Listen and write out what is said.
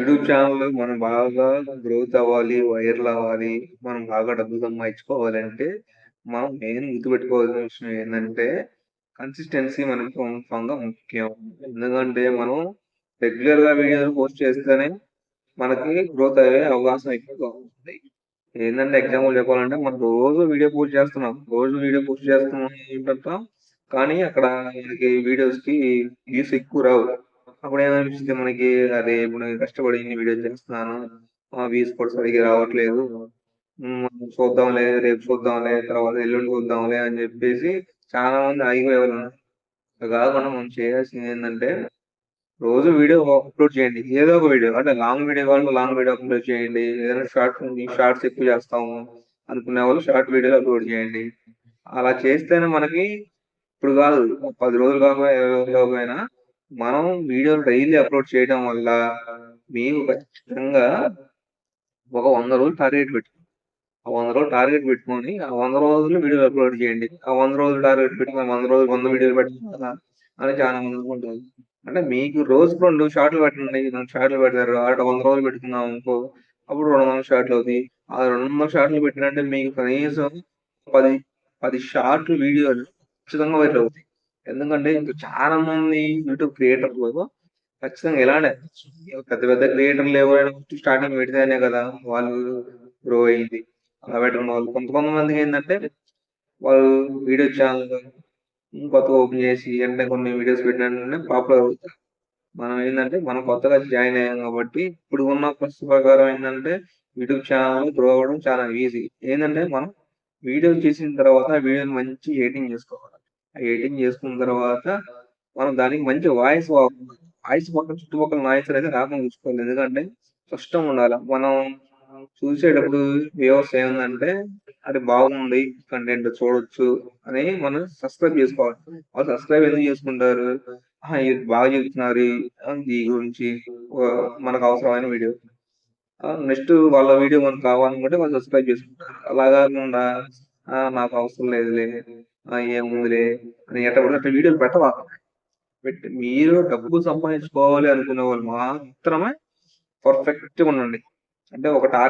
YouTube channel మనం బాగా growth అవ్వాలి, వైరల్ అవ్వాలి, మనం బాగా డబ్బులు సంపాదించుకోవాలంటే, మనం మెయిన్ గుర్తుపెట్టుకోవాల్సిన విషయం ఏందంటే, కన్సిస్టెన్సీ మనకి కన్ఫామ్‌గా ముఖ్యం. ఎందుకంటే, మనం రెగ్యులర్‌గా వీడియోలు పోస్ట్ చేస్తేనే మనకి గ్రోత్ అయ్యే అవకాశం ఎక్కువగా ఉంది. ఏందంటే ఎగ్జాంపుల్ చెప్పాలంటే, మనం రోజు వీడియో పోస్ట్ చేస్తున్నాం. రోజు వీడియో పోస్ట్ చేస్తున్నాం అంటాం. కానీ అక్కడ మనకి వీడియోస్‌కి వ్యూస్ ఎక్కువ రావు. అప్పుడేమనిపిచ్చిద్ది మనకి, అరే! ఇప్పుడు నేను కష్టపడి ఇన్ని వీడియోలు చేస్తున్నాను. వ్యూస్ కూడా సరిగ్గా రావట్లేదు. చూద్దాంలే, రేపు చూద్దాంలే, తర్వాత ఎల్లుండి చూద్దాంలే అని జెప్పేసి చాలా మంది ఆగిపోయేవాళ్ళున్నారు. అలా గాకుండా మనం చేయాల్సిందేందంటే, రోజు వీడియో అప్‌లోడ్ చేయండి. ఏదో ఒక వీడియో. అంటే లాంగ్ వీడియో కావాలంటే లాంగ్ వీడియో అప్‌లోడ్ చేయండి. ఏదైనా షార్ట్స్ ఎక్కువ చేస్తాము అనుకునేవాళ్ళు షార్ట్ వీడియోలు అప్‌లోడ్ చేయండి. అలా చేస్తేనే మనకి ఇప్పుడు గాదు, 10 రోజులు కాకపోయినా, 20 రోజులు కాకపోయినా మనం వీడియోలు డైలీ అప్‌లోడ్ చేయడం వల్ల మీకు ఖచ్చితంగా ఒక 100 రోజులు టార్గెట్ పెట్టుకోండి. ఆ 100 రోజులు టార్గెట్ పెట్టుకొని, ఆ 100 రోజులు వీడియోలు అప్‌లోడ్ చేయండి. ఆ 100 రోజులు టార్గెట్ పెట్టుకొని 100 రోజులు 100 వీడియోలు పెట్టాలి కదా! అని చాలా మంది అనుకుంటారు. అంటే మీకు రోజుకి 2 షార్ట్‌లు పెట్టండి. 2 షార్ట్‌లు పెడతారు. అటు 100 రోజులు పెట్టుకున్నాం అనుకో, అప్పుడు 200 షార్ట్‌లు అవుతాయి. ఆ 200 షార్ట్‌లు పెట్టినంటే మీకు కనీసం 10, 10 షార్ట్‌లు వీడియోలు ఖచ్చితంగా వైరల్ అవుతాయి. ఎందుకంటే ఇప్పుడు చాలా మంది యూట్యూబ్ క్రియేటర్లు ఖచ్చితంగా ఇలానే పెద్ద పెద్ద క్రియేటర్లు ఎవరైనా ఫస్ట్ స్టార్టింగ్ పెడితేనే కదా వాళ్ళు గ్రో అయింది. అలా పెట్టడం వాళ్ళు కొంతమందికి ఏంటంటే వాళ్ళు వీడియో ఛానల్ కొత్తగా ఓపెన్ చేసి వెంటనే కొన్ని వీడియోస్ పెట్టిన వెంటనే పాపులర్ అవుతారు. మనం ఏంటంటే మనం కొత్తగా జాయిన్ అయ్యాం కాబట్టి ఇప్పుడు ఉన్న పరిస్థితి ప్రకారం ఏంటంటే యూట్యూబ్ ఛానల్ గ్రో అవ్వడం చాలా ఈజీ. ఏంటంటే మనం వీడియో చేసిన తర్వాత ఆ వీడియోని మంచి ఎడిటింగ్ చేసుకోవాలి. ఆ ఎడిటింగ్ చేసుకున్న తర్వాత మనం దానికి మంచి వాయిస్ పక్కన చుట్టుపక్కల నాయిస్ అనేది రాకుండా చూసుకోవాలి. ఎందుకంటే స్పష్టంగా ఉండాల. మనం చూసేటప్పుడు వ్యూవర్స్ ఏముందంటే అది బాగుంది కంటెంట్ చూడొచ్చు అని మనం సబ్స్క్రైబ్ చేసుకోవాలి. వాళ్ళు సబ్స్క్రైబ్ ఎందుకు చేసుకుంటారు? ఇది బాగా చెప్తున్నారు దీని గురించి మనకు అవసరమైన వీడియో. నెక్స్ట్ వాళ్ళ వీడియో మనకు కావాలనుకుంటే వాళ్ళు సబ్స్క్రైబ్ చేసుకుంటారు. అలా కాకుండా నాకు అవసరం లేదులే, ఏముందిలే అని ఎట్ట పడితే అట్ట వీడియోలు పెట్టబాకండి. మీరు డబ్బు సంపాదించుకోవాలి అనుకునే వాళ్ళు మాత్రమే పర్ఫెక్ట్‌గా ఉండండి. అంటే ఒక టార్గెట్